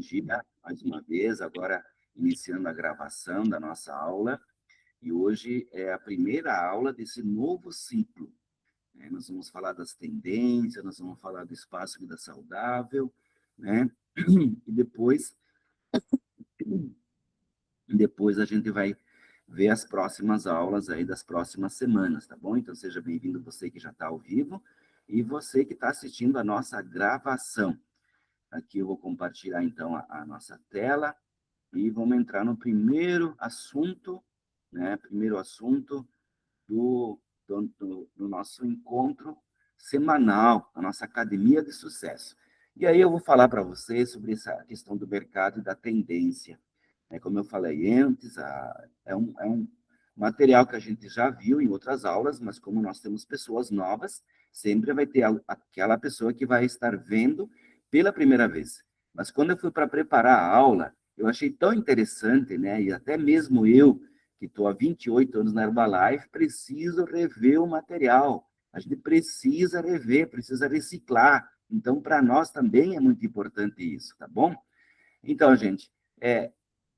dia, mais uma vez, agora iniciando a gravação da nossa aula, e hoje é a primeira aula desse novo ciclo, né? Nós vamos falar das tendências, nós vamos falar do espaço vida saudável, né? E depois a gente vai ver as próximas aulas aí das próximas semanas, tá bom? Então seja bem-vindo você que já está ao vivo e você que está assistindo a nossa gravação. Aqui eu vou compartilhar, então, a nossa tela e vamos entrar no primeiro assunto, né? Primeiro assunto do nosso encontro semanal, a nossa Academia de Sucesso. E aí eu vou falar para vocês sobre essa questão do mercado e da tendência. Como eu falei antes, é um material que a gente já viu em outras aulas, mas como nós temos pessoas novas, sempre vai ter aquela pessoa que vai estar vendo pela primeira vez. Mas quando eu fui para preparar a aula, eu achei tão interessante, né? E até mesmo eu, que estou há 28 anos na Herbalife, preciso rever o material. A gente precisa rever, precisa reciclar. Então, para nós também é muito importante isso, tá bom? Então, gente,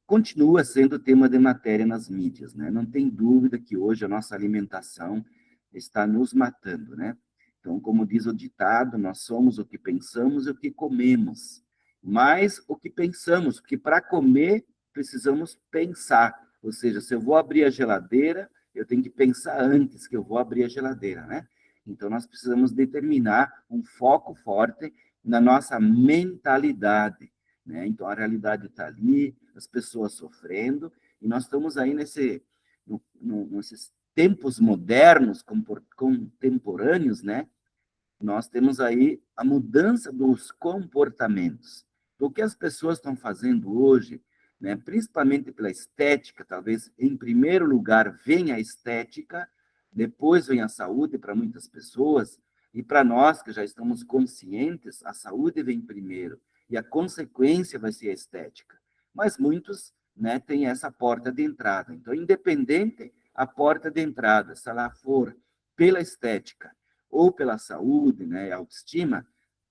continua sendo tema de matéria nas mídias, né? Não tem dúvida que hoje a nossa alimentação está nos matando, né? Então, como diz o ditado, nós somos o que pensamos e o que comemos. Mas o que pensamos, porque para comer precisamos pensar. Ou seja, se eu vou abrir a geladeira, eu tenho que pensar antes que eu vou abrir a geladeira, né? Então, nós precisamos determinar um foco forte na nossa mentalidade, né? Então, a realidade está ali, as pessoas sofrendo, e nós estamos aí nesses tempos modernos, contemporâneos, né? Nós temos aí a mudança dos comportamentos. O que as pessoas estão fazendo hoje, né, principalmente pela estética, talvez em primeiro lugar vem a estética, depois vem a saúde para muitas pessoas, e para nós que já estamos conscientes, a saúde vem primeiro, e a consequência vai ser a estética. Mas muitos, né, têm essa porta de entrada. Então, independente a porta de entrada, se ela for pela estética, ou pela saúde, né, e autoestima,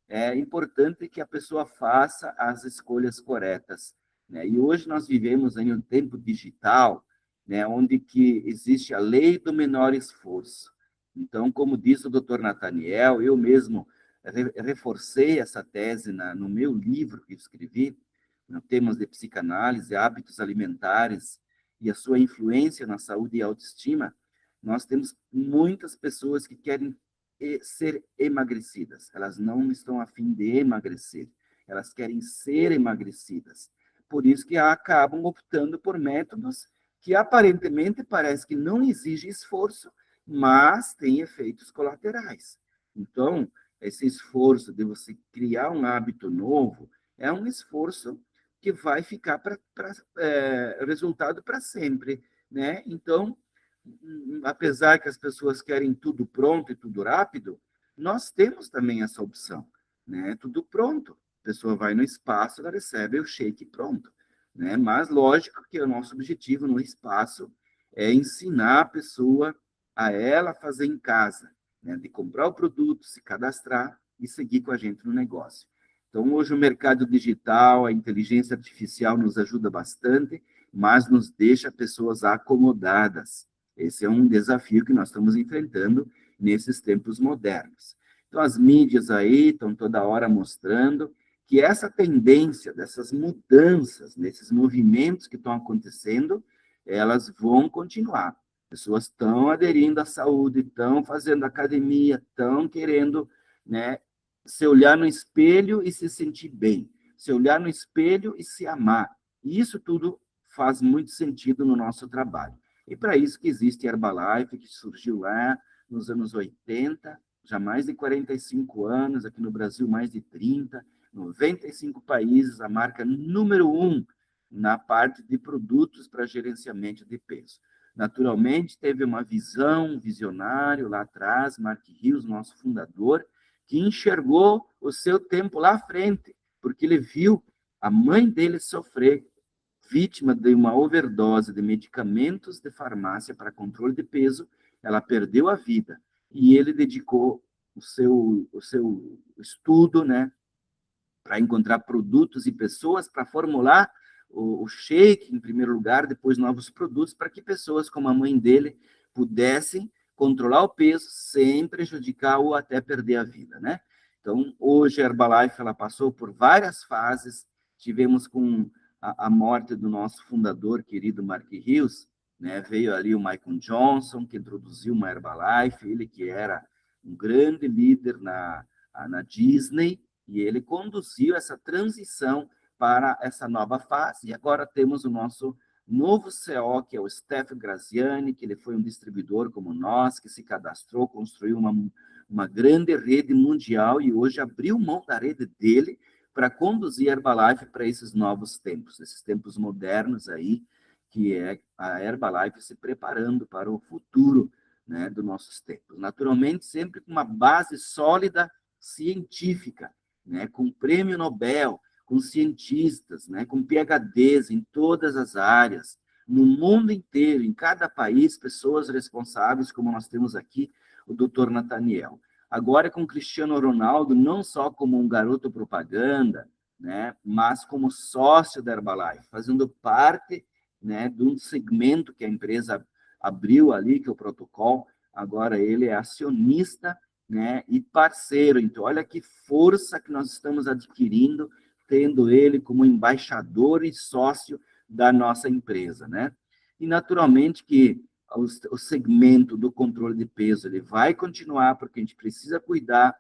é importante que a pessoa faça as escolhas corretas, né? E hoje nós vivemos em um tempo digital, né, onde que existe a lei do menor esforço. Então, como disse o Dr. Nathaniel, eu mesmo reforcei essa tese no meu livro que escrevi, no temas de psicanálise, hábitos alimentares e a sua influência na saúde e autoestima. Nós temos muitas pessoas que querem ser emagrecidas. Elas não estão a fim de emagrecer. Elas querem ser emagrecidas. Por isso que acabam optando por métodos que aparentemente parece que não exigem esforço, mas têm efeitos colaterais. Então, esse esforço de você criar um hábito novo é um esforço que vai ficar para resultado para sempre, né? Então, apesar que as pessoas querem tudo pronto e tudo rápido, nós temos também essa opção, né? Tudo pronto. A pessoa vai no espaço, ela recebe o shake pronto, né? Mas lógico que o nosso objetivo no espaço é ensinar a pessoa a ela fazer em casa, né? De comprar o produto, se cadastrar e seguir com a gente no negócio. Então, hoje o mercado digital, a inteligência artificial nos ajuda bastante, mas nos deixa pessoas acomodadas. Esse é um desafio que nós estamos enfrentando nesses tempos modernos. Então, as mídias aí estão toda hora mostrando que essa tendência dessas mudanças, nesses movimentos que estão acontecendo, elas vão continuar. Pessoas estão aderindo à saúde, estão fazendo academia, estão querendo, né, se olhar no espelho e se sentir bem, se olhar no espelho e se amar. E isso tudo faz muito sentido no nosso trabalho. E para isso que existe a Herbalife, que surgiu lá nos anos 80, já mais de 45 anos, aqui no Brasil mais de 30, 95 países, a marca número 1 na parte de produtos para gerenciamento de peso. Naturalmente, teve uma visão, um visionário lá atrás, Mark Hughes, nosso fundador, que enxergou o seu tempo lá à frente, porque ele viu a mãe dele sofrer, vítima de uma overdose de medicamentos de farmácia para controle de peso, ela perdeu a vida. E ele dedicou o seu estudo, né, para encontrar produtos e pessoas para formular o shake, em primeiro lugar, depois novos produtos, para que pessoas como a mãe dele pudessem controlar o peso sem prejudicar ou até perder a vida, né? Então, hoje a Herbalife ela passou por várias fases. Tivemos com a morte do nosso fundador, querido Mark Hughes, né? Veio ali o Michael Johnson, que introduziu uma Herbalife, ele que era um grande líder na Disney, e ele conduziu essa transição para essa nova fase. E agora temos o nosso novo CEO, que é o Steph Graziani, que ele foi um distribuidor como nós, que se cadastrou, construiu uma grande rede mundial e hoje abriu mão da rede dele para conduzir a Herbalife para esses novos tempos, esses tempos modernos aí, que é a Herbalife se preparando para o futuro, né, dos nossos tempos. Naturalmente, sempre com uma base sólida científica, né, com prêmio Nobel, com cientistas, né, com PhDs em todas as áreas, no mundo inteiro, em cada país, pessoas responsáveis, como nós temos aqui o Dr. Nathaniel. Agora com o Cristiano Ronaldo, não só como um garoto propaganda, né, mas como sócio da Herbalife, fazendo parte, né, de um segmento que a empresa abriu ali, que é o protocolo. Agora ele é acionista, né, e parceiro. Então, olha que força que nós estamos adquirindo, tendo ele como embaixador e sócio da nossa empresa, né? E, naturalmente, que o segmento do controle de peso ele vai continuar, porque a gente precisa cuidar,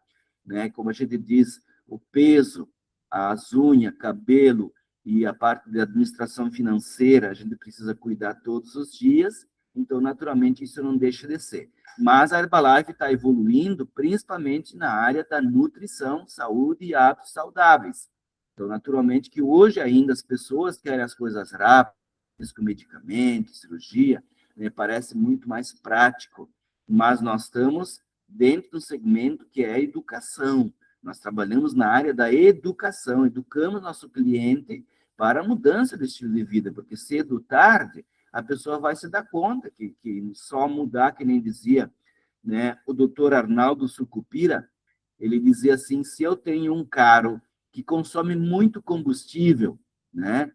né? Como a gente diz, o peso, as unhas, cabelo e a parte da administração financeira, a gente precisa cuidar todos os dias, então, naturalmente, isso não deixa de ser. Mas a Herbalife está evoluindo, principalmente na área da nutrição, saúde e hábitos saudáveis. Então, naturalmente, que hoje ainda as pessoas querem as coisas rápidas, com medicamento, cirurgia, né, parece muito mais prático, mas nós estamos dentro do segmento que é a educação. Nós trabalhamos na área da educação, educamos nosso cliente para a mudança do estilo de vida, porque cedo ou tarde a pessoa vai se dar conta que só mudar, que nem dizia, né, o doutor Arnaldo Sucupira, ele dizia assim, se eu tenho um carro que consome muito combustível, né,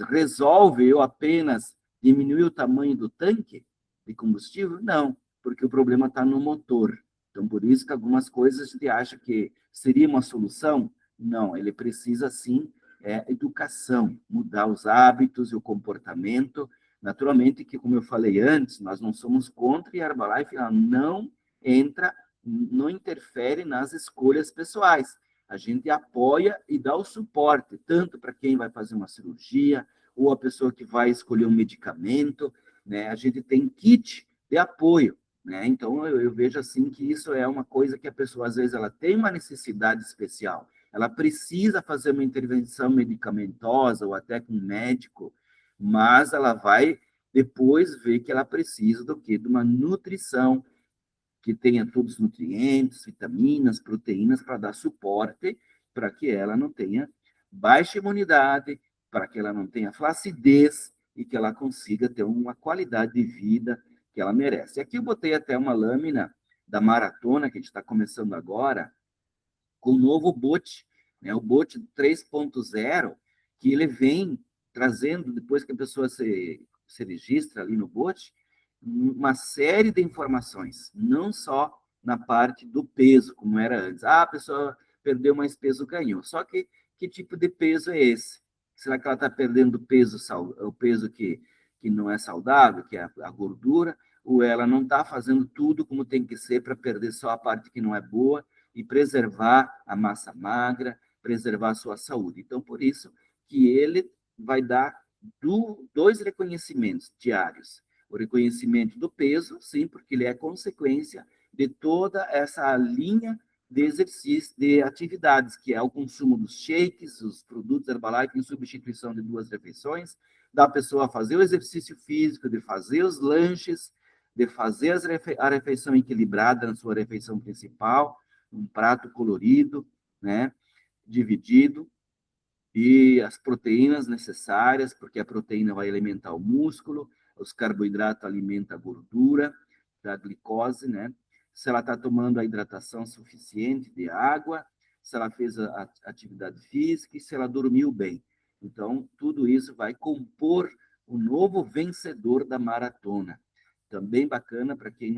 resolve eu apenas diminuir o tamanho do tanque de combustível? Não, porque o problema está no motor. Então, por isso que algumas coisas a gente acha que seria uma solução. Não, ele precisa, sim, educação, mudar os hábitos e o comportamento. Naturalmente que, como eu falei antes, nós não somos contra e a Herbalife ela não entra, não interfere nas escolhas pessoais. A gente apoia e dá o suporte, tanto para quem vai fazer uma cirurgia, ou a pessoa que vai escolher um medicamento, né? A gente tem kit de apoio, né? Então, eu vejo assim que isso é uma coisa que a pessoa, às vezes, ela tem uma necessidade especial, ela precisa fazer uma intervenção medicamentosa ou até com um médico, mas ela vai depois ver que ela precisa do quê? De uma nutrição, que tenha todos os nutrientes, vitaminas, proteínas, para dar suporte, para que ela não tenha baixa imunidade, para que ela não tenha flacidez e que ela consiga ter uma qualidade de vida que ela merece. Aqui eu botei até uma lâmina da maratona, que a gente está começando agora, com o novo bot, né? O bot 3.0, que ele vem trazendo, depois que a pessoa se registra ali no bot, uma série de informações, não só na parte do peso, como era antes. Ah, a pessoa perdeu, mais peso ganhou. Só que tipo de peso é esse? Será que ela está perdendo peso, o peso que não é saudável, que é a gordura, ou ela não está fazendo tudo como tem que ser para perder só a parte que não é boa e preservar a massa magra, preservar a sua saúde. Então, por isso que ele vai dar dois reconhecimentos diários. O reconhecimento do peso, sim, porque ele é consequência de toda essa linha de exercício, de atividades, que é o consumo dos shakes, os produtos Herbalife em substituição de 2 refeições, da pessoa fazer o exercício físico, de fazer os lanches, de fazer a refeição equilibrada na sua refeição principal, um prato colorido, né, dividido, e as proteínas necessárias, porque a proteína vai alimentar o músculo, os carboidratos alimentam a gordura, da glicose, né? Se ela está tomando a hidratação suficiente de água, se ela fez a atividade física e se ela dormiu bem. Então, tudo isso vai compor o novo vencedor da maratona. Também bacana para quem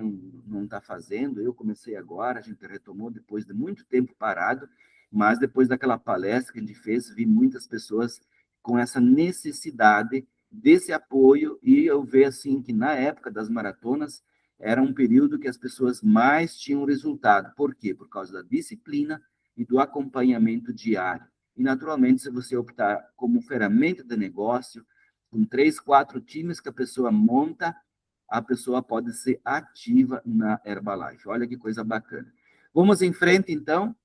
não está fazendo. Eu comecei agora, a gente retomou depois de muito tempo parado, mas depois daquela palestra que a gente fez, vi muitas pessoas com essa necessidade desse apoio, e eu vejo assim que na época das maratonas era um período que as pessoas mais tinham resultado. Por quê? Por causa da disciplina e do acompanhamento diário. E, naturalmente, se você optar como ferramenta de negócio, com 3, 4 times que a pessoa monta, a pessoa pode ser ativa na Herbalife. Olha que coisa bacana. Vamos em frente, então.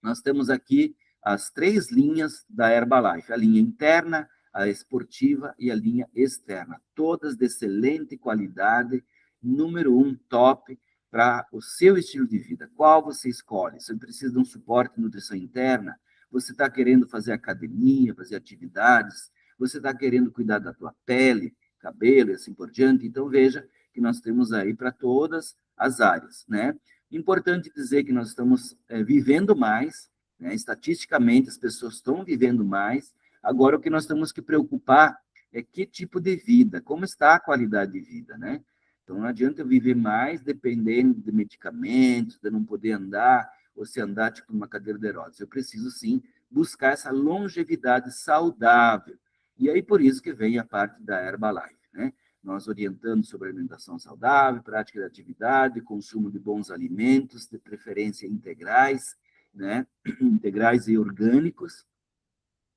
Nós temos aqui as 3 linhas da Herbalife: a linha interna, a esportiva e a linha externa. Todas de excelente qualidade, número 1, top, para o seu estilo de vida. Qual você escolhe? Você precisa de um suporte de nutrição interna? Você está querendo fazer academia, fazer atividades? Você está querendo cuidar da tua pele, cabelo e assim por diante? Então, veja que nós temos aí para todas as áreas, né? Importante dizer que nós estamos vivendo mais, né? Estatisticamente, as pessoas estão vivendo mais. Agora, o que nós temos que preocupar é que tipo de vida, como está a qualidade de vida, né? Então, não adianta eu viver mais dependendo de medicamentos, de não poder andar, ou se andar tipo uma cadeira de rodas. Eu preciso, sim, buscar essa longevidade saudável. E aí, por isso que vem a parte da Herbalife, né? Nós orientando sobre alimentação saudável, prática de atividade, consumo de bons alimentos, de preferência integrais, né? Integrais e orgânicos,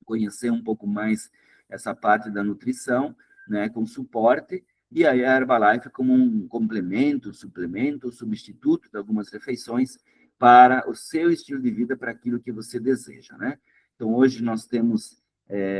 conhecer um pouco mais essa parte da nutrição, né, com suporte, e aí a Herbalife como um complemento, suplemento, substituto de algumas refeições para o seu estilo de vida, para aquilo que você deseja, né? Então, hoje nós temos,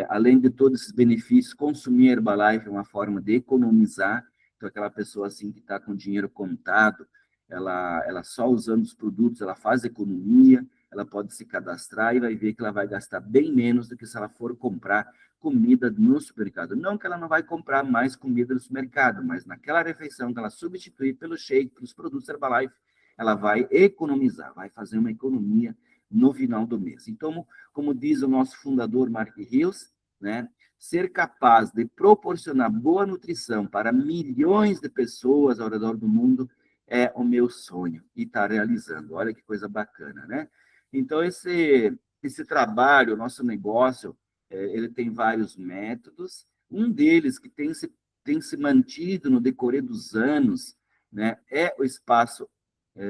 além de todos esses benefícios, consumir Herbalife é uma forma de economizar. Então, aquela pessoa assim que está com dinheiro contado, ela só usando os produtos, ela faz economia, ela pode se cadastrar e vai ver que ela vai gastar bem menos do que se ela for comprar comida no supermercado. Não que ela não vai comprar mais comida no supermercado, mas naquela refeição que ela substituir pelo shake, pelos produtos Herbalife, ela vai economizar, vai fazer uma economia no final do mês. Então, como diz o nosso fundador, Mark Hills, né, ser capaz de proporcionar boa nutrição para milhões de pessoas ao redor do mundo é o meu sonho e está realizando. Olha que coisa bacana, né? Então, esse trabalho, o nosso negócio, ele tem vários métodos. Um deles que tem se mantido no decorrer dos anos, né, é o espaço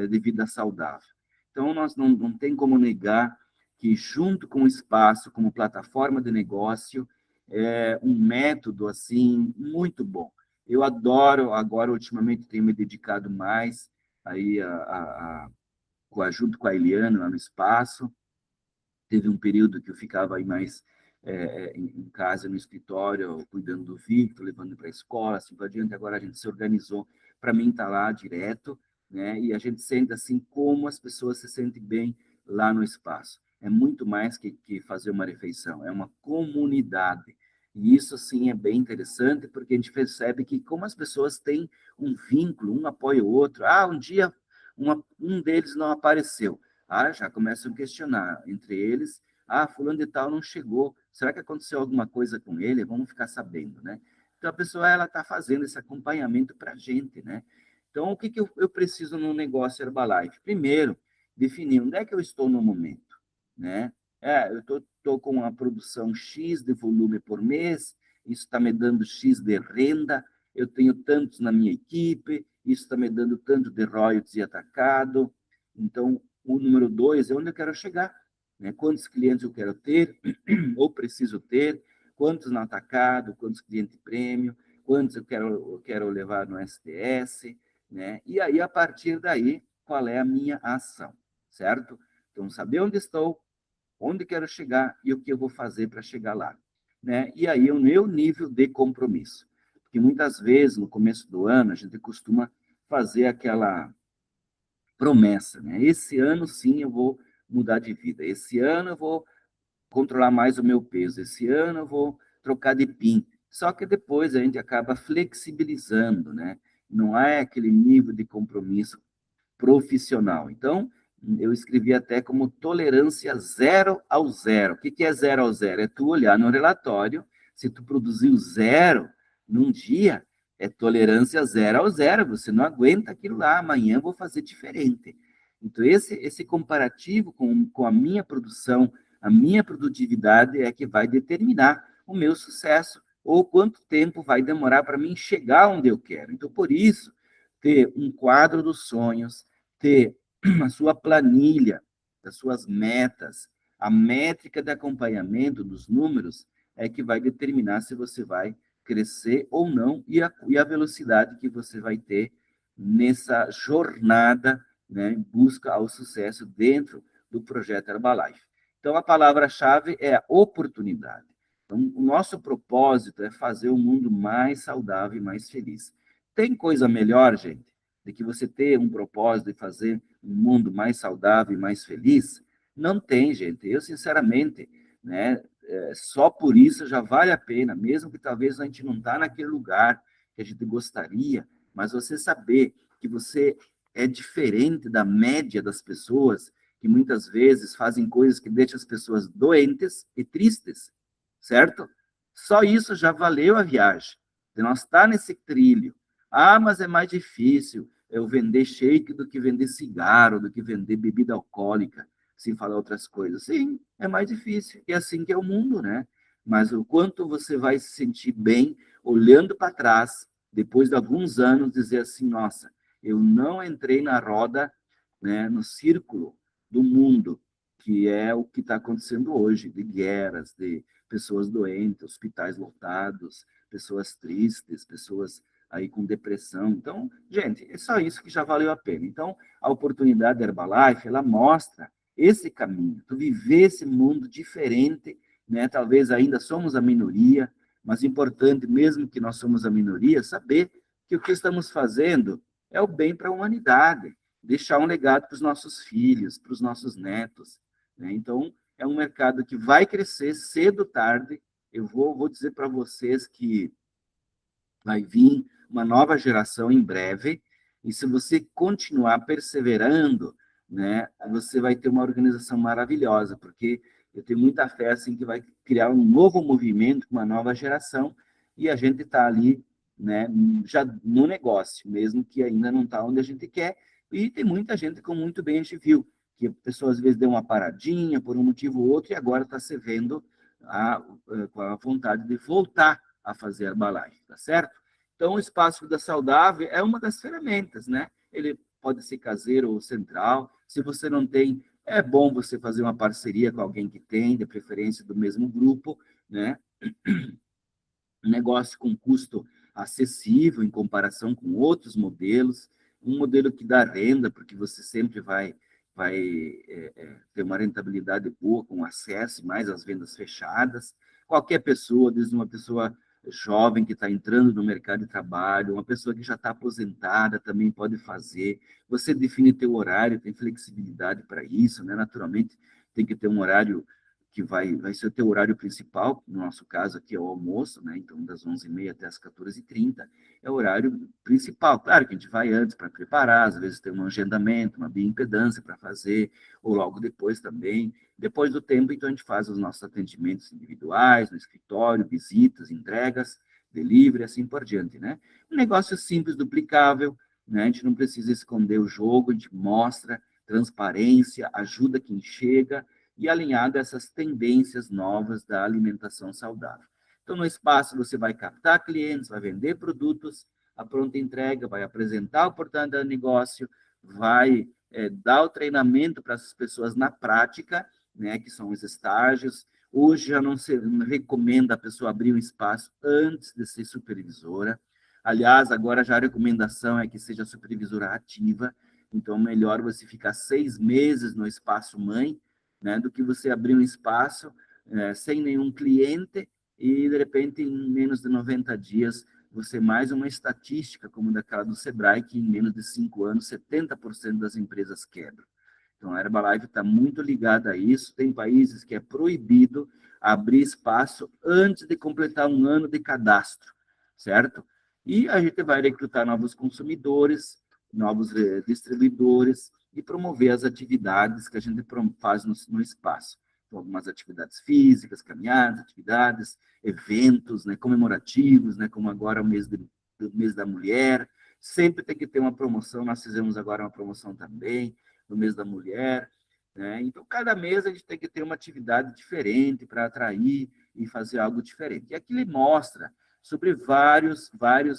de vida saudável. Então, nós não tem como negar que, junto com o espaço, como plataforma de negócio, é um método, assim, muito bom. Eu adoro, agora, ultimamente, tenho me dedicado mais aí junto com a Eliana, lá no espaço. Teve um período que eu ficava aí mais em casa, no escritório, cuidando do Victor, levando para a escola, assim por diante. Agora a gente se organizou para mim estar lá direto, né? E a gente sente assim como as pessoas se sentem bem lá no espaço. É muito mais que fazer uma refeição, é uma comunidade. E isso, sim, é bem interessante, porque a gente percebe que como as pessoas têm um vínculo, um apoia o outro. Ah, um dia um deles não apareceu. Ah, já começam a questionar entre eles. Ah, fulano de tal não chegou. Será que aconteceu alguma coisa com ele? Vamos ficar sabendo, né? Então, a pessoa, ela está fazendo esse acompanhamento para a gente, né? Então, o que eu preciso no negócio Herbalife? Primeiro, definir onde é que eu estou no momento, né? Eu estou com uma produção X de volume por mês, isso está me dando X de renda, eu tenho tantos na minha equipe, isso está me dando tanto de royalties e atacado. Então, o número 2 é onde eu quero chegar, né? Quantos clientes eu quero ter, ou preciso ter, quantos no atacado, quantos clientes prêmio, quantos eu quero levar no SDS, né? E aí, a partir daí, qual é a minha ação, certo? Então, saber onde estou, onde quero chegar e o que eu vou fazer para chegar lá, né? E aí, o meu nível de compromisso. Porque muitas vezes, no começo do ano, a gente costuma fazer aquela promessa, né? Esse ano, sim, eu vou mudar de vida. Esse ano eu vou controlar mais o meu peso. Esse ano eu vou trocar de PIN. Só que depois a gente acaba flexibilizando, né? Não é aquele nível de compromisso profissional. Então, eu escrevi até como tolerância 0 ao 0. O que é 0 ao 0? É tu olhar no relatório, se tu produziu 0 num dia, é tolerância 0 ao 0. Você não aguenta aquilo lá, amanhã eu vou fazer diferente. Então, esse comparativo com a minha produção, a minha produtividade é que vai determinar o meu sucesso ou quanto tempo vai demorar para mim chegar onde eu quero. Então, por isso, ter um quadro dos sonhos, ter a sua planilha, das suas metas, a métrica de acompanhamento dos números é que vai determinar se você vai crescer ou não e a velocidade que você vai ter nessa jornada, né, em busca ao sucesso dentro do projeto Herbalife. Então, a palavra-chave é a oportunidade. Então, o nosso propósito é fazer o mundo mais saudável e mais feliz. Tem coisa melhor, gente, de que você ter um propósito de fazer um mundo mais saudável e mais feliz? Não tem, gente. Eu, sinceramente, né, só por isso já vale a pena, mesmo que talvez a gente não está naquele lugar que a gente gostaria, mas você saber que você é diferente da média das pessoas, que muitas vezes fazem coisas que deixam as pessoas doentes e tristes, certo? Só isso já valeu a viagem. De nós estar nesse trilho. Ah, mas é mais difícil eu vender shake do que vender cigarro, do que vender bebida alcoólica, sem falar outras coisas. Sim, é mais difícil. E assim que é o mundo, né? Mas o quanto você vai se sentir bem olhando para trás, depois de alguns anos, dizer assim, nossa, eu não entrei na roda, né, no círculo do mundo, que é o que está acontecendo hoje, de guerras, de pessoas doentes, hospitais lotados, pessoas tristes, pessoas aí com depressão. Então, gente, é só isso que já valeu a pena. Então, a oportunidade da Herbalife, ela mostra esse caminho, tu viver esse mundo diferente, né? Talvez ainda somos a minoria, mas importante, mesmo que nós somos a minoria, saber que o que estamos fazendo é o bem para a humanidade, deixar um legado para os nossos filhos, para os nossos netos, né? Então, é um mercado que vai crescer cedo ou tarde. Eu vou dizer para vocês que vai vir uma nova geração em breve, e se você continuar perseverando, né, você vai ter uma organização maravilhosa, porque eu tenho muita fé assim que vai criar um novo movimento, uma nova geração, e a gente está ali, né, já no negócio, mesmo que ainda não está onde a gente quer, e tem muita gente, como muito bem a gente viu, que a pessoa às vezes deu uma paradinha por um motivo ou outro, e agora está se vendo com a vontade de voltar a fazer Herbalife, tá certo? Então, o espaço da saudável é uma das ferramentas, né? Ele pode ser caseiro ou central. Se você não tem, é bom você fazer uma parceria com alguém que tem, de preferência do mesmo grupo, né? Um negócio com custo acessível em comparação com outros modelos, um modelo que dá renda, porque você sempre vai ter uma rentabilidade boa com acesso, mais as vendas fechadas. Qualquer pessoa, desde uma pessoa jovem que está entrando no mercado de trabalho, uma pessoa que já está aposentada também pode fazer. Você define teu horário, tem flexibilidade para isso, né? Naturalmente, tem que ter um horário que vai ser o teu horário principal, no nosso caso aqui é o almoço, né? Então, das 11h30 até as 14h30, é o horário principal. Claro que a gente vai antes para preparar, às vezes tem um agendamento, uma bioimpedância para fazer, ou logo depois também. Depois do tempo, então, a gente faz os nossos atendimentos individuais, no escritório, visitas, entregas, delivery, assim por diante, né? Um negócio simples, duplicável, né? A gente não precisa esconder o jogo, a gente mostra transparência, ajuda quem chega, e alinhado a essas tendências novas da alimentação saudável. Então, no espaço, você vai captar clientes, vai vender produtos, a pronta entrega, vai apresentar a oportunidade de negócio, vai dar o treinamento para essas pessoas na prática, né, que são os estágios. Hoje já não se recomenda a pessoa abrir um espaço antes de ser supervisora. Aliás, agora já a recomendação é que seja supervisora ativa, então melhor você ficar 6 meses no espaço mãe, né, do que você abrir um espaço sem nenhum cliente e, de repente, em menos de 90 dias, você mais uma estatística, como daquela do Sebrae, que em menos de 5 anos, 70% das empresas quebram. Então, a Herbalife está muito ligada a isso. Tem países que é proibido abrir espaço antes de completar um ano de cadastro, certo? E a gente vai recrutar novos consumidores, novos distribuidores, e promover as atividades que a gente faz no espaço. Então, algumas atividades físicas, caminhadas, atividades, eventos, né, comemorativos, né, como agora o mês da mulher, sempre tem que ter uma promoção, nós fizemos agora uma promoção também, no mês da mulher, né? Então, cada mês a gente tem que ter uma atividade diferente para atrair e fazer algo diferente. E aqui ele mostra sobre vários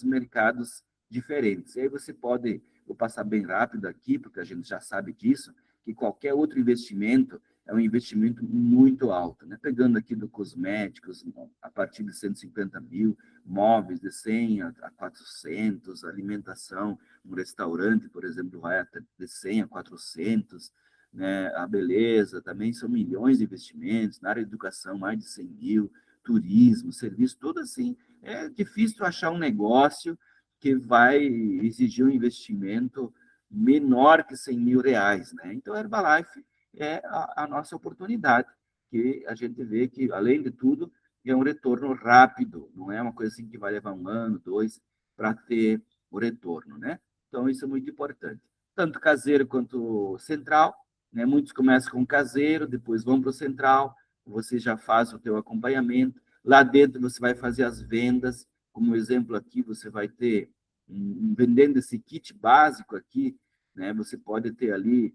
mercados diferentes. E aí você pode, vou passar bem rápido aqui, porque a gente já sabe disso, que qualquer outro investimento é um investimento muito alto, né? Pegando aqui do cosméticos, a partir de 150 mil, móveis de 100 a 400, alimentação, um restaurante, por exemplo, vai até de 100 a 400, né? A beleza também são milhões de investimentos, na área de educação, mais de 100 mil, turismo, serviço, tudo assim. É difícil achar um negócio que vai exigir um investimento menor que 100 mil reais, né? Então, a Herbalife é a nossa oportunidade, que a gente vê que, além de tudo, é um retorno rápido, não é uma coisa assim que vai levar um ano, dois, para ter o retorno, né? Então, isso é muito importante. Tanto caseiro quanto central, né? Muitos começam com caseiro, depois vão para o central, você já faz o teu acompanhamento, lá dentro você vai fazer as vendas, como exemplo aqui, você vai ter, vendendo esse kit básico aqui, né? Você pode ter ali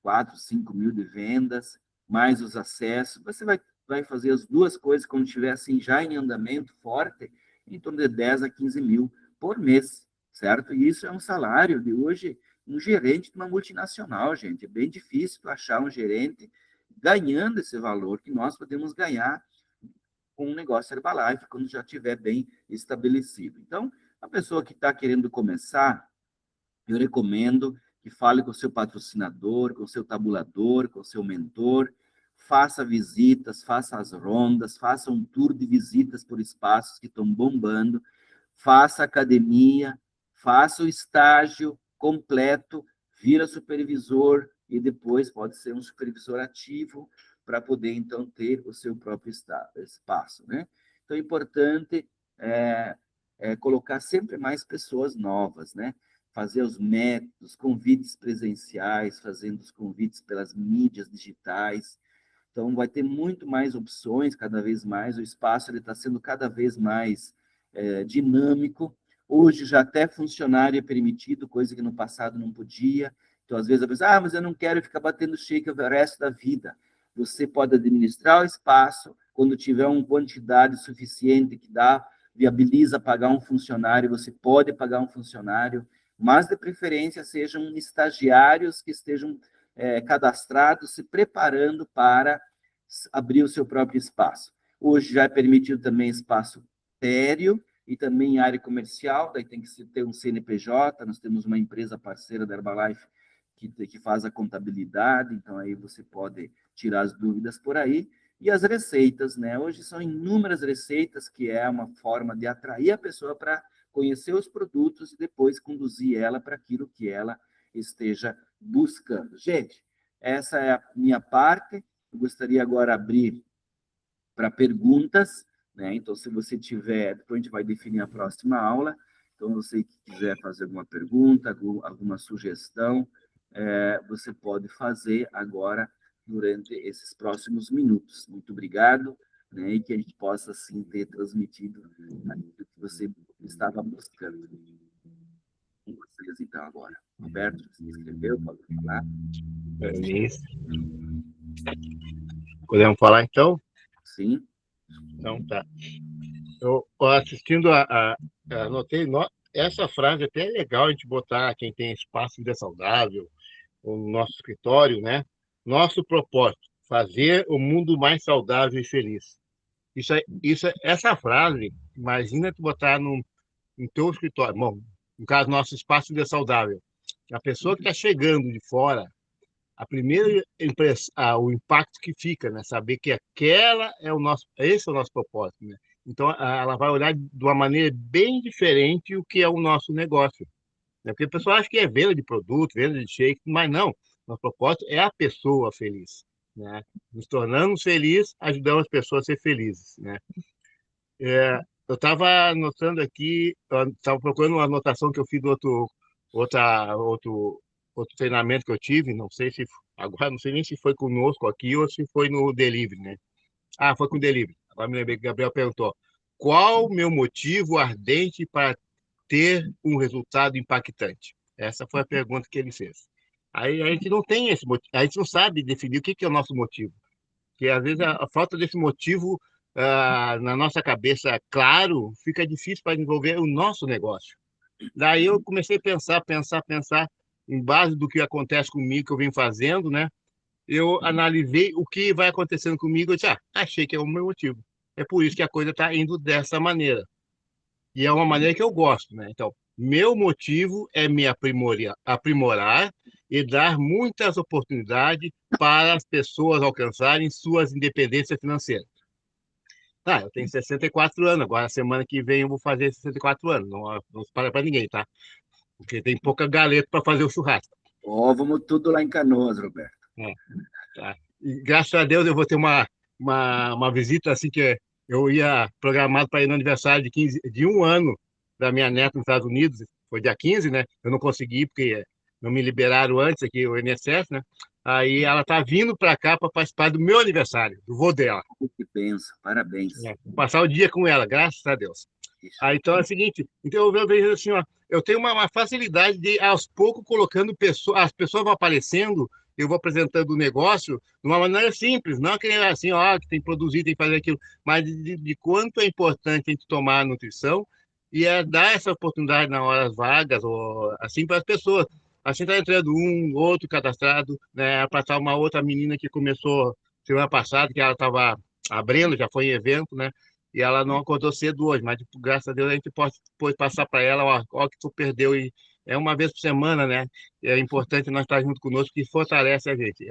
4, 5 mil de vendas, mais os acessos, você vai fazer as duas coisas quando estiver assim, já em andamento forte, em torno de 10 a 15 mil por mês, certo? E isso é um salário de hoje, um gerente de uma multinacional, gente. É bem difícil achar um gerente ganhando esse valor que nós podemos ganhar com um negócio Herbalife, quando já estiver bem estabelecido. Então, a pessoa que está querendo começar, eu recomendo que fale com o seu patrocinador, com o seu tabulador, com o seu mentor, faça visitas, faça as rondas, faça um tour de visitas por espaços que estão bombando, faça academia, faça o estágio completo, vira supervisor e depois pode ser um supervisor ativo para poder, então, ter o seu próprio espaço, né? Então, é importante colocar sempre mais pessoas novas, né? Fazer os métodos, convites presenciais, fazendo os convites pelas mídias digitais. Então, vai ter muito mais opções, cada vez mais. O espaço está sendo cada vez mais dinâmico. Hoje, já até funcionário é permitido, coisa que no passado não podia. Então, às vezes, a pessoa, mas eu não quero ficar batendo shake o resto da vida. Você pode administrar o espaço, quando tiver uma quantidade suficiente que dá, viabiliza pagar um funcionário, você pode pagar um funcionário, mas de preferência sejam estagiários que estejam cadastrados, se preparando para abrir o seu próprio espaço. Hoje já é permitido também espaço térreo e também área comercial, daí tem que ter um CNPJ, nós temos uma empresa parceira da Herbalife que faz a contabilidade, então aí você pode tirar as dúvidas por aí. E as receitas, né? Hoje são inúmeras receitas, que é uma forma de atrair a pessoa para conhecer os produtos e depois conduzir ela para aquilo que ela esteja buscando. Gente, essa é a minha parte. Eu gostaria agora de abrir para perguntas, né? Então, se você tiver, depois a gente vai definir a próxima aula. Então, você que quiser fazer alguma pergunta, alguma sugestão, você pode fazer agora durante esses próximos minutos. Muito obrigado, né? E que a gente possa, assim, ter transmitido aquilo que você estava buscando. Com vocês, então, agora. Roberto, você escreveu, pode falar? Isso. Podemos falar, então? Sim. Então, tá. Eu assistindo anotei, essa frase até é legal a gente botar, quem tem espaço de vida saudável, o nosso escritório, né? Nosso propósito, fazer o mundo mais saudável e feliz. Essa frase, imagina tu botar no teu escritório, bom, no caso, nosso espaço de vida saudável. A pessoa que está chegando de fora, a primeira impressão, o impacto que fica, né? Saber que esse é o nosso propósito, né? Então, ela vai olhar de uma maneira bem diferente o que é o nosso negócio, né? Porque a pessoa acha que é venda de produto, venda de shake, mas não. Nosso propósito é a pessoa feliz, né? Nos tornamos felizes, ajudamos as pessoas a ser felizes, né? Eu estava anotando aqui, estava procurando uma anotação que eu fiz do outro outro treinamento que eu tive, não sei se agora não sei nem se foi conosco aqui ou se foi no delivery, né? Ah, foi com o delivery. Agora me lembrei que o Gabriel perguntou: qual o meu motivo ardente para ter um resultado impactante? Essa foi a pergunta que ele fez. Aí a gente não tem esse motivo, a gente não sabe definir o que é o nosso motivo, que às vezes a falta desse motivo na nossa cabeça claro fica difícil para desenvolver o nosso negócio. Daí eu comecei a pensar em base do que acontece comigo, que eu venho fazendo, né? Eu analisei o que vai acontecendo comigo, eu disse, achei que é o meu motivo. É por isso que a coisa está indo dessa maneira. E é uma maneira que eu gosto, né? Então, meu motivo é me aprimorar e dar muitas oportunidades para as pessoas alcançarem suas independências financeiras. Eu tenho 64 anos, agora semana que vem eu vou fazer 64 anos. Não se para ninguém, tá? Porque tem pouca galeta para fazer o churrasco. Vamos tudo lá em Canoas, Roberto. Tá. E, graças a Deus eu vou ter uma visita assim que eu ia programado para ir no aniversário de 1 ano da minha neta nos Estados Unidos. Foi dia 15, né? Eu não consegui porque não me liberaram antes aqui o INSS, né? Aí ela tá vindo para cá para participar do meu aniversário, do vô dela. Que benção, parabéns. Vou passar o dia com ela, graças a Deus. Aí, então é o seguinte, então eu vejo assim, ó, eu tenho uma facilidade de, aos poucos, colocando pessoas, as pessoas vão aparecendo, eu vou apresentando o negócio de uma maneira simples, não que assim, ó, que tem que produzir, tem que fazer aquilo, mas de quanto é importante a gente tomar a nutrição e dar essa oportunidade na horas vagas, ou assim, para as pessoas. Assim está entrando outro cadastrado, né, para uma outra menina que começou semana passada, que ela estava abrindo, já foi em evento, né? E ela não acordou cedo hoje, mas tipo, graças a Deus a gente pode passar para ela, ó, que tu perdeu, e é uma vez por semana, né? É importante nós estar junto conosco, que fortalece a gente.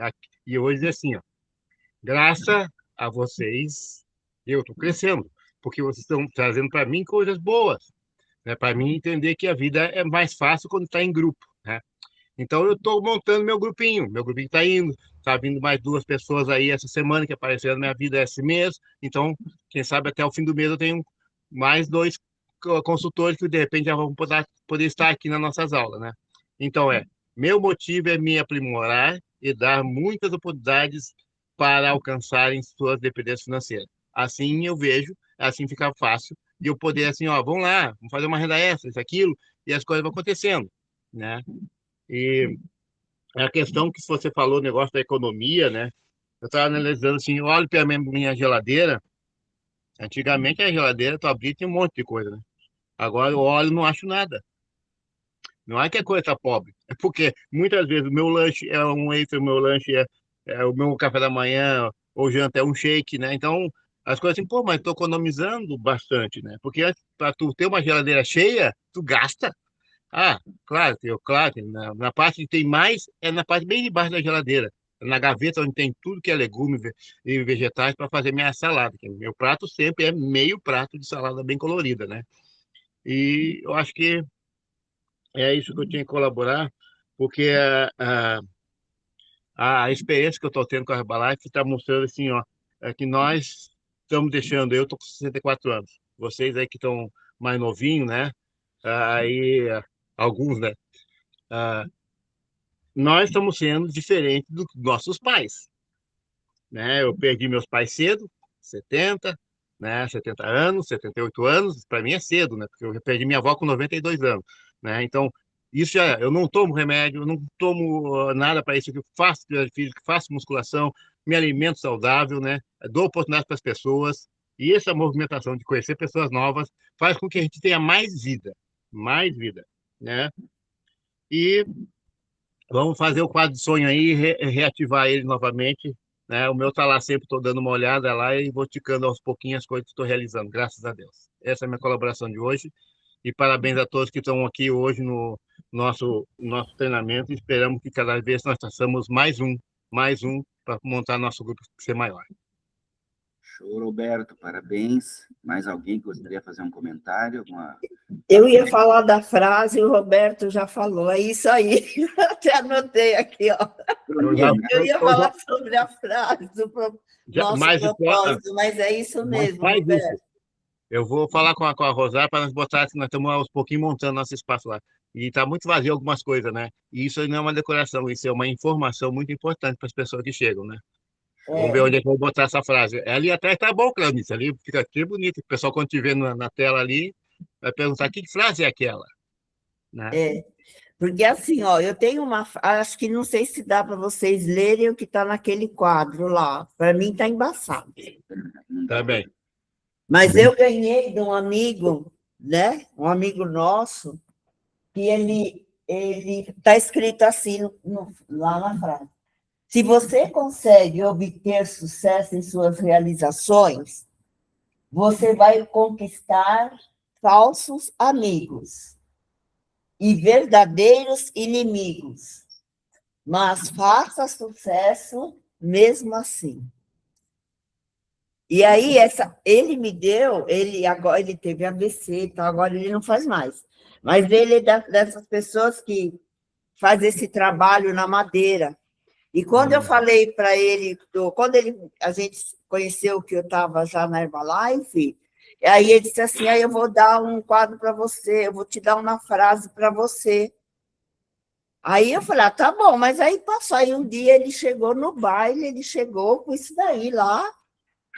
E hoje é assim, ó, graças a vocês, eu estou crescendo, porque vocês estão trazendo para mim coisas boas, né? Para mim entender que a vida é mais fácil quando está em grupo, né? Então, eu estou montando meu grupinho está indo, está vindo mais 2 pessoas aí essa semana que apareceram na minha vida esse mês, então, quem sabe até o fim do mês eu tenho mais 2 consultores que de repente já vão poder estar aqui nas nossas aulas, né? Então, meu motivo é me aprimorar e dar muitas oportunidades para alcançarem suas dependências financeiras. Assim eu vejo, assim fica fácil, e eu poder assim, ó, vamos lá, vamos fazer uma renda extra, isso, aquilo, e as coisas vão acontecendo, né? E a questão que você falou, o negócio da economia, né? Eu estava analisando assim, eu olho para a minha geladeira. Antigamente a geladeira, tu abria e tinha um monte de coisa, né? Agora eu olho e não acho nada. Não é que a coisa está pobre. É porque muitas vezes o meu lanche é um wafer, o meu lanche é o meu café da manhã, ou janta é um shake, né? Então, as coisas assim, pô, mas estou economizando bastante, né? Porque para tu ter uma geladeira cheia, tu gasta. Claro, que na parte que tem mais é na parte bem debaixo da geladeira, na gaveta onde tem tudo que é legume e vegetais para fazer minha salada. Que meu prato sempre é meio prato de salada bem colorida, né? E eu acho que é isso que eu tinha que colaborar, porque a experiência que eu estou tendo com a Herbalife está mostrando assim, ó, que nós estamos deixando, eu estou com 64 anos, vocês aí que estão mais novinhos, né? Aí, alguns, né? Ah, nós estamos sendo diferentes dos nossos pais, né? Eu perdi meus pais cedo, 70, né? 70 anos, 78 anos, para mim é cedo, né? Porque eu perdi minha avó com 92 anos, né? Então, isso já, eu não tomo remédio, eu não tomo nada para isso, eu faço atividade física, faço musculação, me alimento saudável, né? Dou oportunidade para as pessoas, e essa movimentação de conhecer pessoas novas faz com que a gente tenha mais vida, né? E vamos fazer o quadro de sonho aí e reativar ele novamente, né? O meu está lá sempre, estou dando uma olhada lá e vou ticando aos pouquinhos as coisas que estou realizando, graças a Deus. Essa é a minha colaboração de hoje. E parabéns a todos que estão aqui hoje no nosso treinamento. Esperamos que cada vez nós façamos mais um, para montar nosso grupo ser maior. Show, Roberto, parabéns. Mais alguém que gostaria de fazer um comentário? Eu ia falar da frase, o Roberto já falou, é isso aí. Até anotei aqui, ó. Eu ia falar sobre a frase do nosso propósito, mas é isso mesmo, Roberto. Eu vou falar com a Rosário para nós botar, nós estamos aos pouquinhos montando nosso espaço lá. e está muito vazio algumas coisas, né? E isso não é uma decoração, isso é uma informação muito importante para as pessoas que chegam, né? Vamos ver onde é que eu vou botar essa frase. Ali atrás tá bom, Cleonice, ali fica aqui bonito. O pessoal, quando te vê na tela ali, vai perguntar que frase é aquela, né? Porque assim, ó, eu tenho acho que não sei se dá para vocês lerem o que está naquele quadro lá. Para mim está embaçado. Tá bem. Mas eu ganhei de um amigo, né? Um amigo nosso, que ele está escrito assim lá na frase. Se você consegue obter sucesso em suas realizações, você vai conquistar falsos amigos e verdadeiros inimigos, mas faça sucesso mesmo assim. E aí, ele me deu, agora ele teve AVC, então agora ele não faz mais. Mas ele é dessas pessoas que faz esse trabalho na madeira. E quando eu falei para ele, quando a gente conheceu que eu estava já na Herbalife, aí ele disse assim, aí eu vou dar um quadro para você, eu vou te dar uma frase para você. Aí eu falei, tá bom, mas aí passou, aí um dia ele chegou no baile, ele chegou com isso daí lá,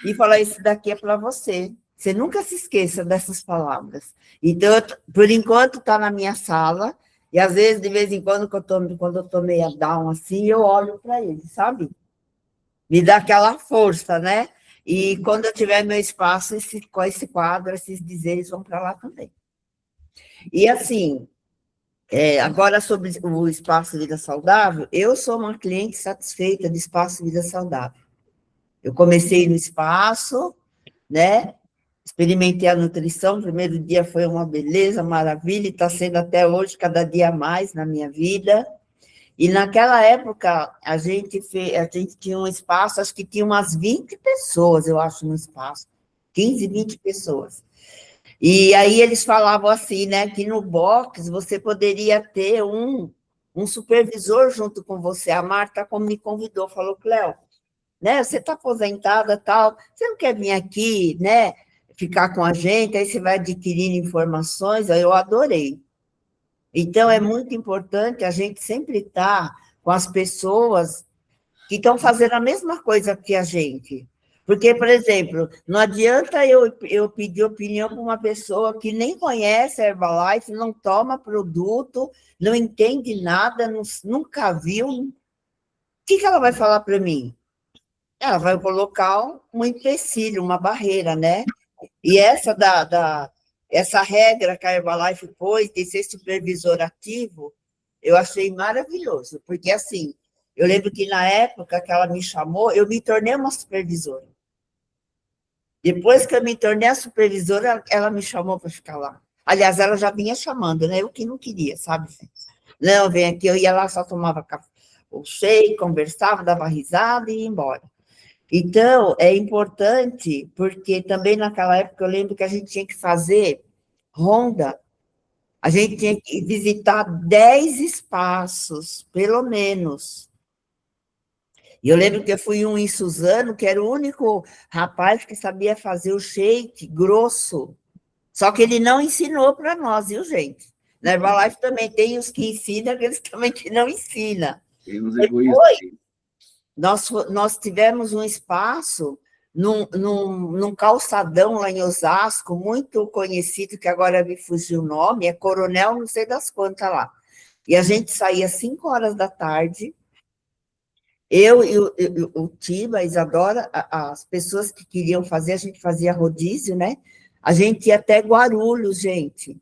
e falou, isso daqui é para você. Você nunca se esqueça dessas palavras. Então, por enquanto, está na minha sala, e às vezes, de vez em quando, quando eu estou meio down assim, eu olho para ele, sabe? Me dá aquela força, né? E quando eu tiver meu espaço, com esse quadro, esses dizeres vão para lá também. E assim, agora sobre o Espaço Vida Saudável, eu sou uma cliente satisfeita do Espaço Vida Saudável. Eu comecei no espaço, né? Experimentei a nutrição, o primeiro dia foi uma beleza, maravilha, e está sendo até hoje, cada dia mais na minha vida. E naquela época, a gente tinha um espaço, acho que tinha umas 20 pessoas, eu acho, no espaço. 15, 20 pessoas. E aí eles falavam assim, né, que no box você poderia ter um supervisor junto com você. A Marta me convidou, falou, Cléo, né, você está aposentada, tal, você não quer vir aqui, né, ficar com a gente, aí você vai adquirindo informações, aí eu adorei. Então, é muito importante a gente sempre estar com as pessoas que estão fazendo a mesma coisa que a gente. Porque, por exemplo, não adianta eu pedir opinião para uma pessoa que nem conhece a Herbalife, não toma produto, não entende nada, nunca viu. O que ela vai falar para mim? Ela vai colocar um empecilho, uma barreira, né? E essa regra que a Herbalife pôs de ser supervisor ativo, eu achei maravilhoso, porque assim, eu lembro que na época que ela me chamou, eu me tornei uma supervisora. Depois que eu me tornei a supervisora, ela me chamou para ficar lá. Aliás, ela já vinha chamando, né? Eu que não queria, sabe? Não, vem aqui, eu ia lá, só tomava café, o shake, conversava, dava risada e ia embora. Então, é importante, porque também naquela época eu lembro que a gente tinha que fazer ronda, a gente tinha que visitar 10 espaços, pelo menos. E eu lembro que eu fui em Suzano, que era o único rapaz que sabia fazer o shake grosso, só que ele não ensinou para nós, viu, gente? Na Herbalife também tem os que ensinam, aqueles também que não ensinam. Tem uns egoístas. Nós tivemos um espaço num calçadão lá em Osasco, muito conhecido, que agora me fugiu o nome, é Coronel não sei das quantas lá. E a gente saía às 5 horas da tarde, eu e o Tiba, a Isadora, as pessoas que queriam fazer, a gente fazia rodízio, né? A gente ia até Guarulhos, gente,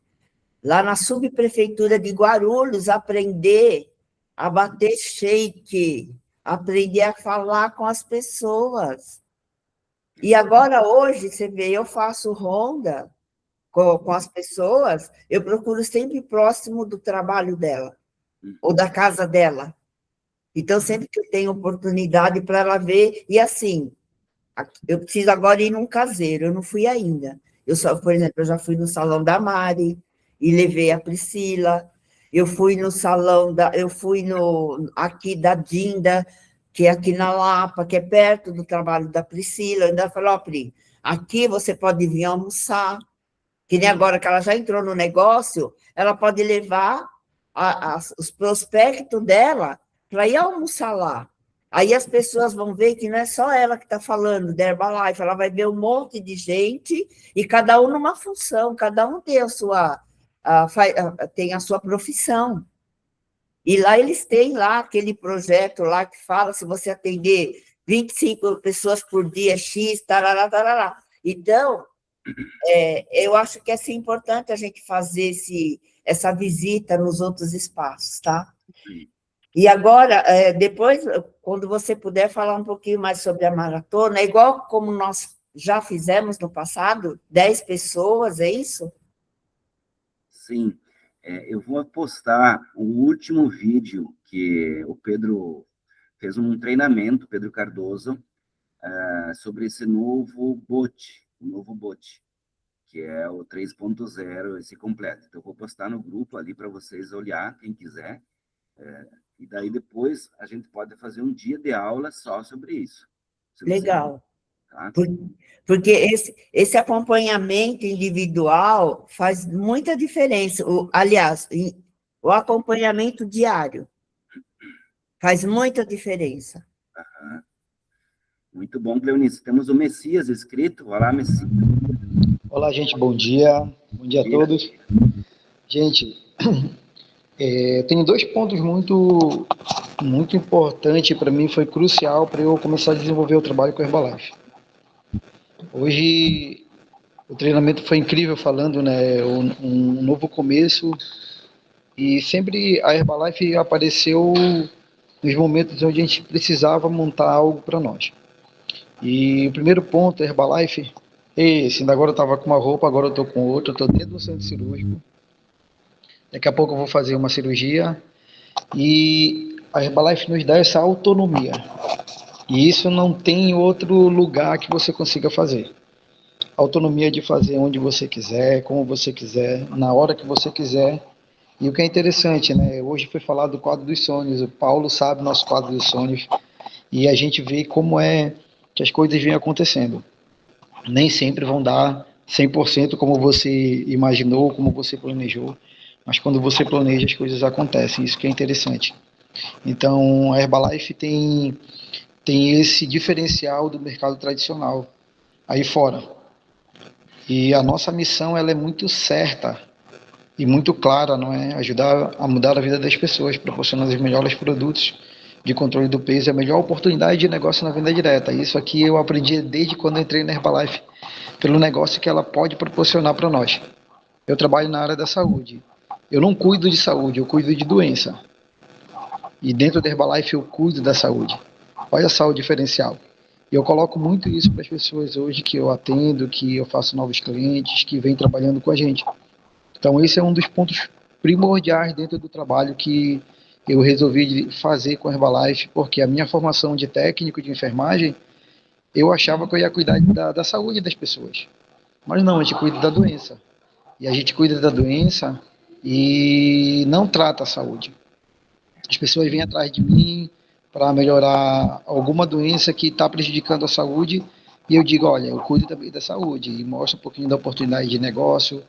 lá na subprefeitura de Guarulhos, aprender a bater shake, aprender a falar com as pessoas. E agora, hoje, você vê, eu faço ronda com as pessoas, eu procuro sempre próximo do trabalho dela, ou da casa dela. Então, sempre que eu tenho oportunidade para ela ver, e assim, eu preciso agora ir num caseiro, eu não fui ainda. Por exemplo, eu já fui no salão da Mari, e levei a Priscila, eu fui no salão, eu fui aqui da Dinda, que é aqui na Lapa, que é perto do trabalho da Priscila, eu ainda falei, ó, Pri, aqui você pode vir almoçar, que nem agora que ela já entrou no negócio, ela pode levar os prospectos dela para ir almoçar lá. Aí as pessoas vão ver que não é só ela que está falando da Herbalife, ela vai ver um monte de gente, e cada um numa função, cada um tem tem a sua profissão. E lá eles têm lá aquele projeto lá que fala, se você atender 25 pessoas por dia, X, tarará, tarará. Então, eu acho que é assim, importante a gente fazer essa visita nos outros espaços, tá? E agora, depois, quando você puder falar um pouquinho mais sobre a maratona, é igual como nós já fizemos no passado, 10 pessoas, é isso? Sim. Eu vou postar o último vídeo que o Pedro fez um treinamento, Pedro Cardoso, sobre esse novo bot, que é o 3.0, esse completo. Então, eu vou postar no grupo ali para vocês olhar, quem quiser. E daí, depois, a gente pode fazer um dia de aula só sobre isso. Legal. Tá? Porque esse acompanhamento individual faz muita diferença. Aliás, o acompanhamento diário faz muita diferença. Uhum. Muito bom, Cleonice. Temos o Messias escrito. Olá, Messias. Olá, gente. Bom dia. Bom dia a todos. Gente, tenho 2 pontos muito importantes para mim, foi crucial para eu começar a desenvolver o trabalho com a Herbalife. Hoje, o treinamento foi incrível, falando, né, um novo começo, e sempre a Herbalife apareceu nos momentos onde a gente precisava montar algo para nós. E o primeiro ponto, a Herbalife, ainda agora eu estava com uma roupa, agora eu estou com outra, estou dentro do centro cirúrgico. Daqui a pouco eu vou fazer uma cirurgia, e a Herbalife nos dá essa autonomia. E isso não tem outro lugar que você consiga fazer. Autonomia de fazer onde você quiser, como você quiser, na hora que você quiser. E o que é interessante, né? Hoje foi falado do quadro dos sonhos. O Paulo sabe o nosso quadro dos sonhos. E a gente vê como é que as coisas vêm acontecendo. Nem sempre vão dar 100% como você imaginou, como você planejou. Mas quando você planeja, as coisas acontecem. Isso que é interessante. Então, a Herbalife tem esse diferencial do mercado tradicional aí fora. E a nossa missão, ela é muito certa e muito clara, não é? Ajudar a mudar a vida das pessoas, proporcionando os melhores produtos de controle do peso, a melhor oportunidade de negócio na venda direta. Isso aqui eu aprendi desde quando entrei na Herbalife, pelo negócio que ela pode proporcionar para nós. Eu trabalho na área da saúde. Eu não cuido de saúde, eu cuido de doença. E dentro da Herbalife eu cuido da saúde. Olha só o diferencial. E eu coloco muito isso para as pessoas hoje que eu atendo, que eu faço novos clientes, que vêm trabalhando com a gente. Então, esse é um dos pontos primordiais dentro do trabalho que eu resolvi fazer com a Herbalife, porque a minha formação de técnico de enfermagem, eu achava que eu ia cuidar da saúde das pessoas. Mas não, a gente cuida da doença. E a gente cuida da doença e não trata a saúde. As pessoas vêm atrás de mim para melhorar alguma doença que está prejudicando a saúde, e eu digo, olha, eu cuido também da saúde, e mostro um pouquinho da oportunidade de negócio.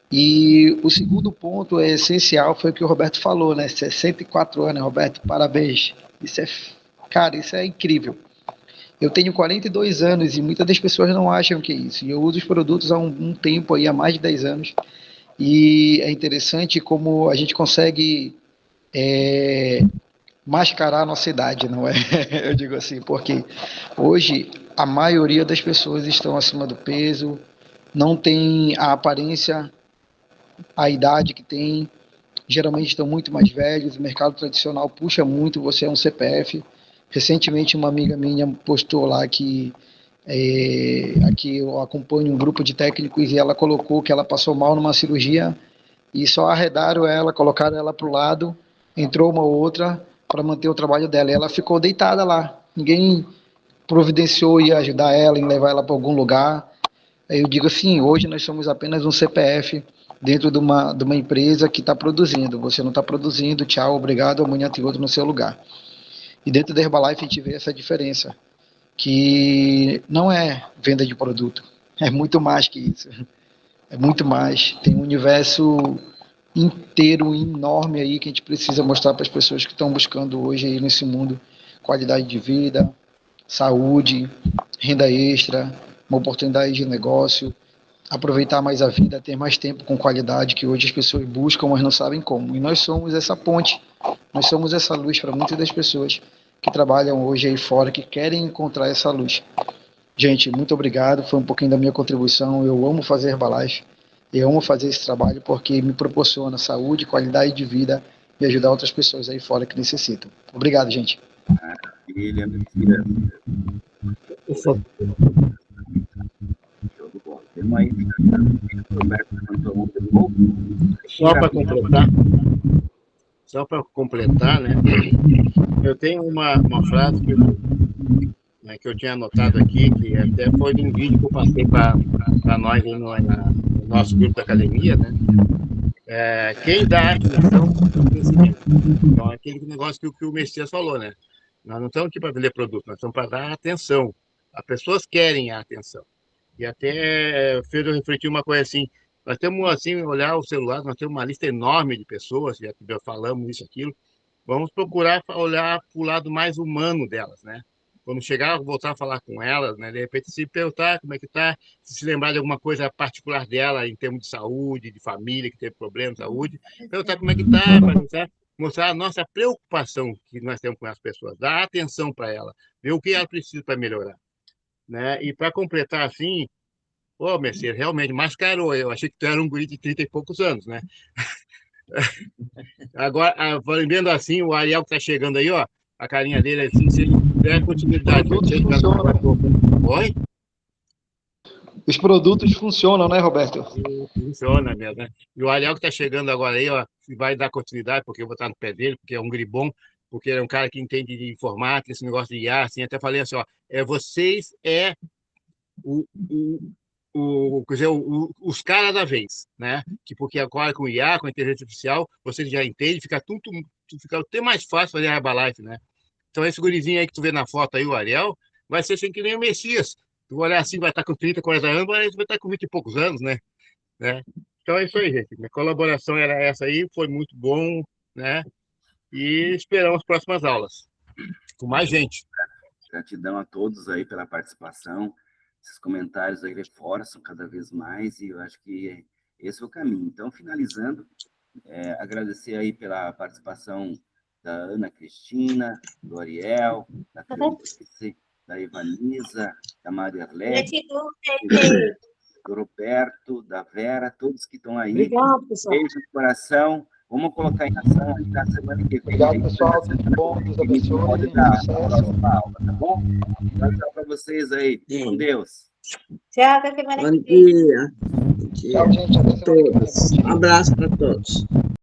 E o segundo ponto essencial foi o que o Roberto falou, né? 64 anos, Roberto, parabéns. Cara, isso é incrível. Eu tenho 42 anos e muitas das pessoas não acham que é isso. E eu uso os produtos há um tempo aí, há mais de 10 anos. E é interessante como a gente consegue mascarar a nossa idade, não é? Eu digo assim, porque hoje a maioria das pessoas estão acima do peso, não tem a aparência, a idade que tem, geralmente estão muito mais velhos, o mercado tradicional puxa muito, você é um CPF. Recentemente uma amiga minha postou lá que aqui eu acompanho um grupo de técnicos e ela colocou que ela passou mal numa cirurgia e só arredaram ela, colocaram ela para o lado, entrou uma outra para manter o trabalho dela. E ela ficou deitada lá. Ninguém providenciou e ajudar ela, em levar ela para algum lugar. Aí eu digo assim, hoje nós somos apenas um CPF dentro de uma empresa que está produzindo. Você não está produzindo, tchau, obrigado, amanhã tem outro no seu lugar. E dentro da Herbalife a gente vê essa diferença, que não é venda de produto, é muito mais que isso. É muito mais, tem um universo inteiro, enorme aí, que a gente precisa mostrar para as pessoas que estão buscando hoje aí nesse mundo qualidade de vida, saúde, renda extra, uma oportunidade de negócio, aproveitar mais a vida, ter mais tempo com qualidade, que hoje as pessoas buscam, mas não sabem como. E nós somos essa ponte, nós somos essa luz para muitas das pessoas que trabalham hoje aí fora, que querem encontrar essa luz. Gente, muito obrigado, foi um pouquinho da minha contribuição. Eu amo fazer Herbalife, eu amo fazer esse trabalho porque me proporciona saúde, qualidade de vida e ajudar outras pessoas aí fora que necessitam. Obrigado, gente. Maravilha, temos aí só para completar, né? Eu tenho uma frase que eu tinha anotado aqui, que até foi de um vídeo que eu passei para nós no nosso grupo da academia, né? Quem dá atenção crescimento. Então, é aquele negócio que o Messias falou, né? Nós não estamos aqui para vender produto, nós estamos para dar atenção. As pessoas querem a atenção. E até fez eu refletir uma coisa assim, nós temos assim, olhar o celular, nós temos uma lista enorme de pessoas, já falamos isso, aquilo, vamos procurar olhar para o lado mais humano delas, né? Quando chegar, voltar a falar com elas, né? De repente se perguntar como é que está, se lembrar de alguma coisa particular dela em termos de saúde, de família que teve problema de saúde, perguntar como é que está, mostrar a nossa preocupação que nós temos com as pessoas, dar atenção para ela, ver o que ela precisa para melhorar, né? E para completar assim, Messias, realmente mascarou, eu achei que tu era um guri de 30 e poucos anos, né? Agora, vendo assim, o Ariel que está chegando aí, ó, a carinha dele assim, se ele der continuidade. Oi? Os produtos funcionam, né, Roberto? Funciona mesmo, né? E o Ariel que está chegando agora aí, ó, vai dar continuidade, porque eu vou estar no pé dele, porque é um guri bom, porque é um cara que entende de informática, esse negócio de IA, assim, até falei assim, ó, vocês quer dizer, os caras da vez, né? Porque agora com o IA, com a inteligência artificial, vocês já entendem, fica até mais fácil fazer a Herbalife, né? Então, esse gurizinho aí que tu vê na foto aí, o Ariel, vai ser assim que nem o Messias. Tu vai olhar assim, vai estar com 30, 40 anos, mas vai estar com 20 e poucos anos, né? Então, é isso aí, gente. Minha colaboração era essa aí, foi muito bom, né? E esperamos as próximas aulas, com mais gente. Gratidão a todos aí pela participação. Esses comentários aí reforçam cada vez mais e eu acho que esse é o caminho. Então, finalizando, agradecer aí pela participação da Ana Cristina, do Ariel, da Cleonice, da Ivanisa, da Maria Arlete, do Roberto, da Vera, todos que estão aí. Obrigado, pessoal. Beijo no coração. Vamos colocar em ação aí na semana que vem. Obrigado, pessoal. Tudo bom. Deus abençoe. Pode dar a próxima aula, tá bom? Tchau para vocês aí. Com Deus. Tchau, até semana que vem. Bom dia. Bom dia a todos. Um abraço para todos.